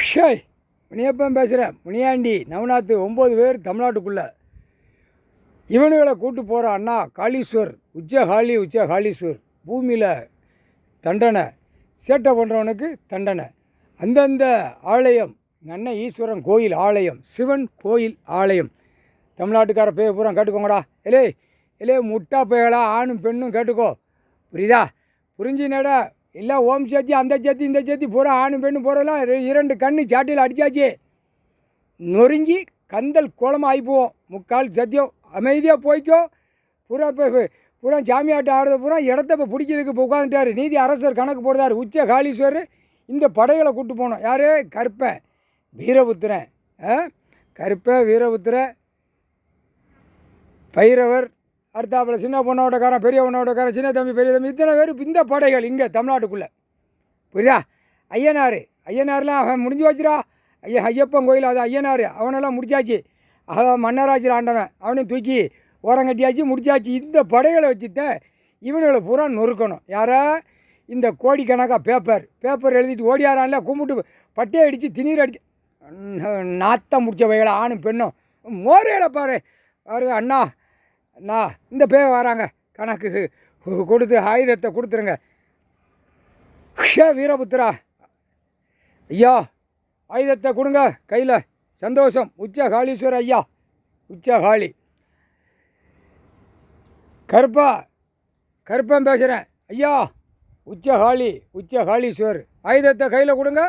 ஷாய் முனியப்பன் பேசுகிறேன். முனியாண்டி நவநாத்து 9 பேர் தமிழ்நாட்டுக்குள்ளே. இவனுகளை கூட்டு போகிற அண்ணா காளீஸ்வர் உச்ச காளீஸ்வர். பூமியில் தண்டனை, சேட்டை பண்ணுறவனுக்கு தண்டனை. அந்தந்த ஆலயம், எங்கள் அண்ணன் ஈஸ்வரன் கோயில் ஆலயம், சிவன் கோயில் ஆலயம். தமிழ்நாட்டுக்கார பேய பூரா கேட்டுக்கோங்கடா. எலே முட்டா பேயலா, ஆணும் பெண்ணும் கேட்டுக்கோ. புரியுதா? புரிஞ்சினடா? இல்லை ஓம் சேர்த்தி அந்த சேர்த்தி இந்த சேர்த்தி பூரா ஆணும் பெண்ணு போகிறதெல்லாம் 2 கண்ணு சாட்டியில் அடித்தாச்சு. நொறுங்கி கந்தல் கோலமாக ஆகிப்போவோம். முக்கால் சத்தியம். அமைதியாக போய்க்கோ. பூரா ஜாமியாட்டம் ஆடுறது பூரா இடத்த இப்போ பிடிக்கிறதுக்கு இப்போ உட்காந்துட்டார். நீதி அரசர் கணக்கு போடுறாரு. உச்ச காளீஸ்வர் இந்த படைகளை கூட்டு போனோம். யார்? கருப்பன் வீரபுத்திரன். கருப்பன் வீரபுத்திரன், பைரவர், அடுத்தாப்பில் சின்ன பொண்ணோட்டக்காரன், பெரிய பொண்ணோட்டக்காரன், சின்ன தம்பி, பெரிய தம்பி, இத்தனை பேர் இந்த படைகள் இங்கே தமிழ்நாட்டுக்குள்ளே. புரியுதா? ஐயனார்லாம் அவன் முடிஞ்சு வச்சுரா. ஐயப்பன் கோயில் அது ஐயனார், அவனெல்லாம் முடிச்சாச்சு. மன்னராட்சியில் ஆண்டவன் அவனையும் தூக்கி ஓரங்கட்டியாச்சு, முடிச்சாச்சு. இந்த படைகளை வச்சுதான் இவனுங்களை பூரா நொறுக்கணும். யாரா? இந்த கோடிக்கணக்காக பேப்பர் எழுதிட்டு ஓடியாரான்ல, கும்பிட்டு பட்டையை அடித்து திணீர் அடித்து நாத்தம் முடிச்ச வகையில் ஆணும் பெண்ணும் மோரையில் பாரு அண்ணா இந்த வராங்க. கணக்கு கொடுத்து ஆயுதத்தை கொடுத்துருங்க. வீரபுத்திரா ஐயா, ஆயுதத்தை கொடுங்க கையில். சந்தோஷம். உச்ச காளீஸ்வர் ஐயா, உச்ச காளி. கருப்பன் பேசுகிறேன் ஐயா. உச்ச காளீஸ்வர். ஆயுதத்தை கையில் கொடுங்க.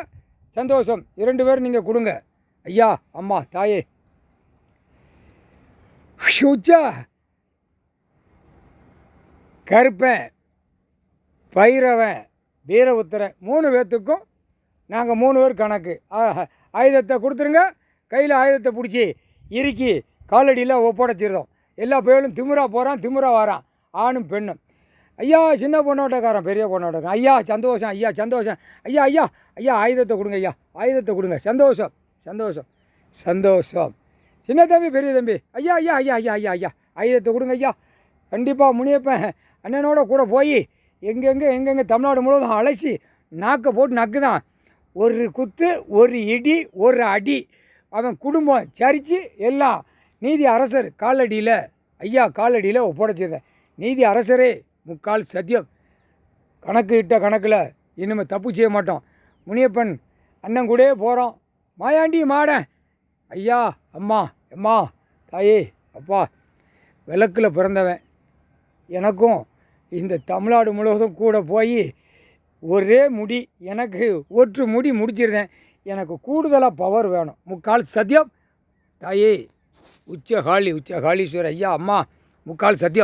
சந்தோஷம். 2 பேர் நீங்கள் கொடுங்க ஐயா. அம்மா தாயே. உச்ச கருப்பன், பைரவன், வீரபுத்திரன் 3 பேர்த்துக்கும் நாங்கள் 3 பேர் கணக்கு. ஆயுதத்தை கொடுத்துருங்க. கையில் ஆயுதத்தை பிடிச்சி இறுக்கி காலடியில் ஒப்படைச்சிருந்தோம். எல்லா பேரும் திமுறா போகிறான், திமுறா வரான், ஆணும் பெண்ணும். ஐயா சின்ன பொண்ணோட்டக்காரன், பெரிய பொண்ணோட்டக்காரன். ஐயா சந்தோஷம், ஐயா சந்தோஷம். ஐயா ஆயுதத்தை கொடுங்க ஐயா, ஆயுதத்தை கொடுங்க. சந்தோஷம். சின்ன தம்பி, பெரிய தம்பி, ஐயா ஆயுதத்தை கொடுங்க ஐயா. கண்டிப்பாக முனியப்பன் அண்ணனோட கூட போய் எங்கெங்கே தமிழ்நாடு முழுவதும் அழைச்சி நாக்கை போட்டு நக்குதான். ஒரு குத்து, ஒரு இடி, ஒரு அடி. அவன் குடும்பம் சரித்து எல்லாம் நீதி அரசர் காலடியில், ஐயா காலடியில் ஒப்படைச்சிருந்தேன். நீதி அரசரே முக்கால் சத்தியம். கணக்கு இட்ட கணக்கில் இனிமேல் தப்பு செய்ய மாட்டோம். முனியப்பன் அண்ணன் கூட போகிறோம். மாயாண்டி மாடன் ஐயா, அம்மா தாயே, அப்பா. விளக்கில் பிறந்தவன். எனக்கும் இந்த தமிழ்நாடு முழுவதும் கூட போய் ஒரே முடி, எனக்கு ஒற்று முடி முடிச்சிருந்தேன். எனக்கு கூடுதலாக பவர் வேணும். முக்கால் சத்தியம் தாயே. உச்ச காளீஸ்வர் ஐயா, அம்மா முக்கால் சத்தியம்.